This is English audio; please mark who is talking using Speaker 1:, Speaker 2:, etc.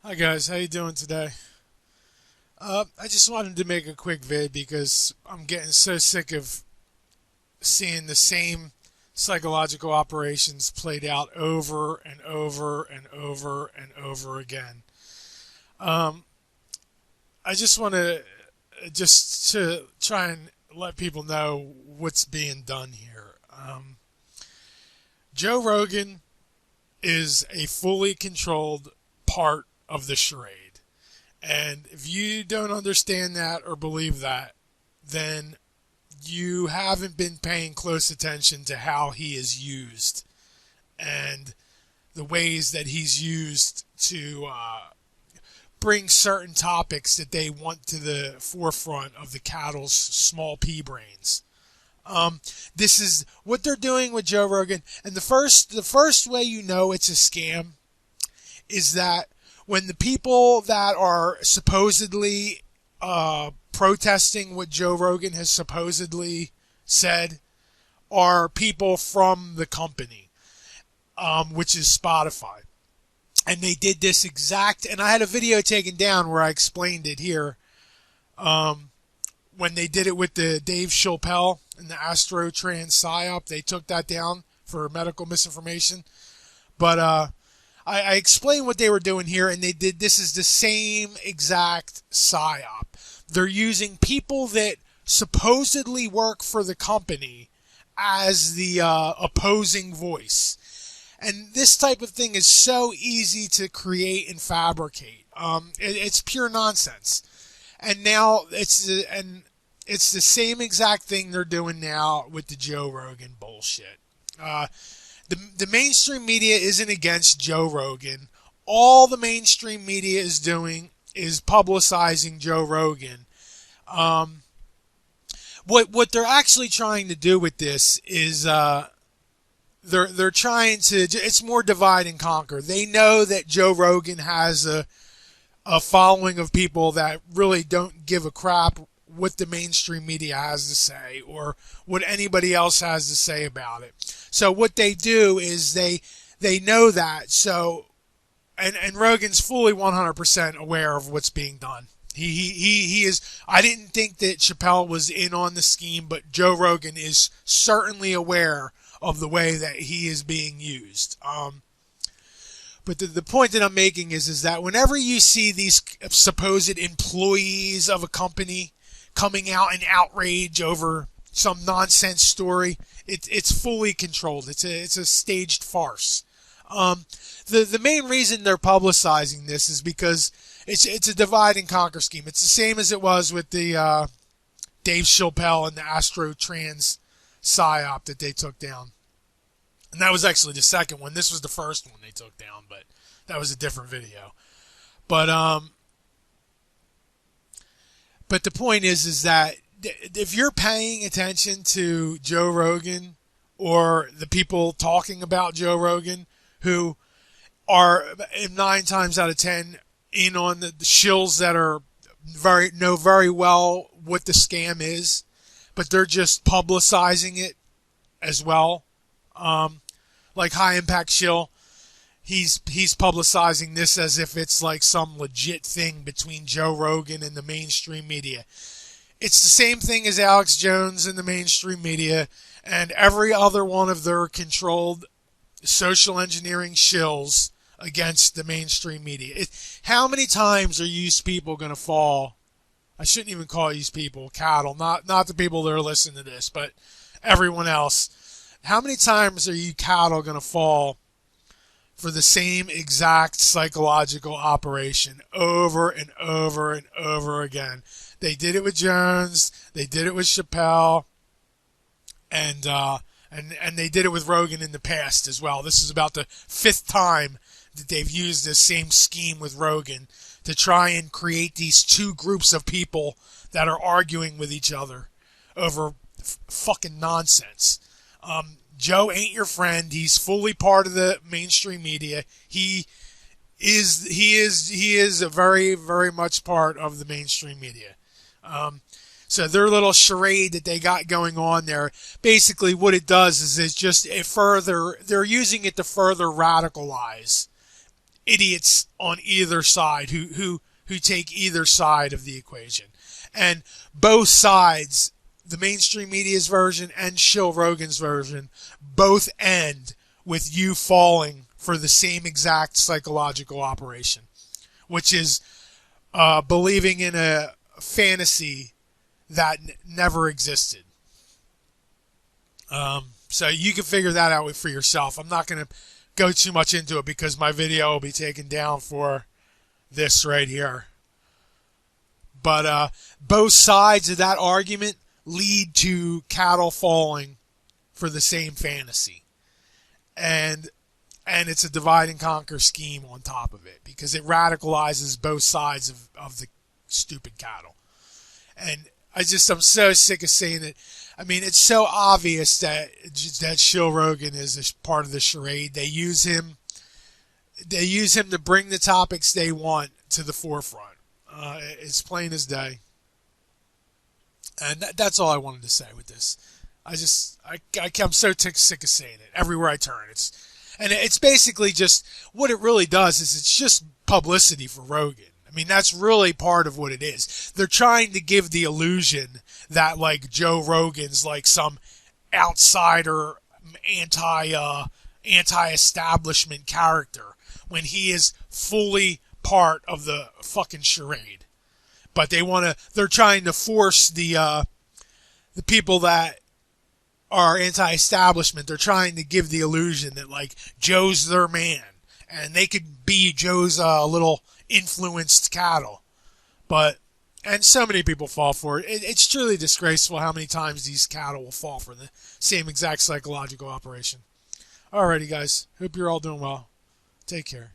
Speaker 1: Hi guys, how you doing today? I just wanted to make a quick vid because I'm getting so sick of seeing the same psychological operations played out over and over and over and over again. Um, I just want to try and let people know what's being done here. Joe Rogan is a fully controlled part of the charade. And if you don't understand that or believe that, then you haven't been paying close attention to how he is used and the ways that he's used to bring certain topics that they want to the forefront of the cattle's small pea brains. Um, this is what they're doing with Joe Rogan, and the first way you know it's a scam is that when the people that are supposedly protesting what Joe Rogan has supposedly said are people from the company, which is Spotify. And they did this exact, and I had a video taken down where I explained it here. Um, when they did it with the Dave Chappelle and the Astro Trans PSYOP, they took that down for medical misinformation. But I explained what they were doing here, and they did. This is the same exact psyop. They're using people that supposedly work for the company as the opposing voice, and this type of thing is so easy to create and fabricate. It's pure nonsense. And now it's the same exact thing they're doing now with the Joe Rogan bullshit. The mainstream media isn't against Joe Rogan. All the mainstream media is doing is publicizing Joe Rogan. Um, what they're actually trying to do with this is they're trying to. It's more divide and conquer. They know that Joe Rogan has a following of people that really don't give a crap what the mainstream media has to say or what anybody else has to say about it. So what they do is they know that. So and Rogan's fully 100% aware of what's being done. He is. I didn't think that Chappelle was in on the scheme, but Joe Rogan is certainly aware of the way that he is being used. But the point that I'm making is that whenever you see these supposed employees of a company coming out in outrage over some nonsense story, it's fully controlled. It's a staged farce. The main reason they're publicizing this is because it's a divide and conquer scheme. It's the same as it was with the Dave Chappelle and the Astro Trans PSYOP that they took down. And that was actually the second one. This was the first one they took down, but that was a different video. But but the point is that if you're paying attention to Joe Rogan or the people talking about Joe Rogan who are 9 times out of 10 in on the shills that are know very well what the scam is, but they're just publicizing it as well. Like High Impact Shill, he's publicizing this as if it's like some legit thing between Joe Rogan and the mainstream media. It's the same thing as Alex Jones and the mainstream media and every other one of their controlled social engineering shills against the mainstream media. How many times are used people going to fall? I shouldn't even call used people cattle, not the people that are listening to this, but everyone else. How many times are you cattle going to fall for the same exact psychological operation over and over and over again? They did it with Jones, they did it with Chappelle, and they did it with Rogan in the past as well. This is about the fifth time that they've used this same scheme with Rogan to try and create these two groups of people that are arguing with each other over fucking nonsense. Joe ain't your friend. He's fully part of the mainstream media. He is a very, very much part of the mainstream media. So their little charade that they got going on there, basically what it does is they're using it to further radicalize idiots on either side who take either side of the equation. And both sides, the mainstream media's version and Shill Rogan's version, both end with you falling for the same exact psychological operation, which is believing in a fantasy that never existed. So you can figure that out for yourself. I'm not going to go too much into it because my video will be taken down for this right here. But both sides of that argument lead to cattle falling for the same fantasy. And it's a divide and conquer scheme on top of it because it radicalizes both sides of the stupid cattle. And I'm so sick of saying it. I mean, it's so obvious that Shill Rogan is a part of the charade. They use him to bring the topics they want to the forefront. It's plain as day. And that's all I wanted to say with this. I'm so sick of saying it everywhere I turn. It's basically just what it really does is it's just publicity for Rogan. I mean, that's really part of what it is. They're trying to give the illusion that like Joe Rogan's like some outsider, anti-establishment character when he is fully part of the fucking charade. But they're trying to force the people that are anti-establishment, they're trying to give the illusion that like Joe's their man and they could be Joe's little influenced cattle. And so many people fall for it. It's truly disgraceful how many times these cattle will fall for the same exact psychological operation. Alrighty guys, hope you're all doing well. Take care.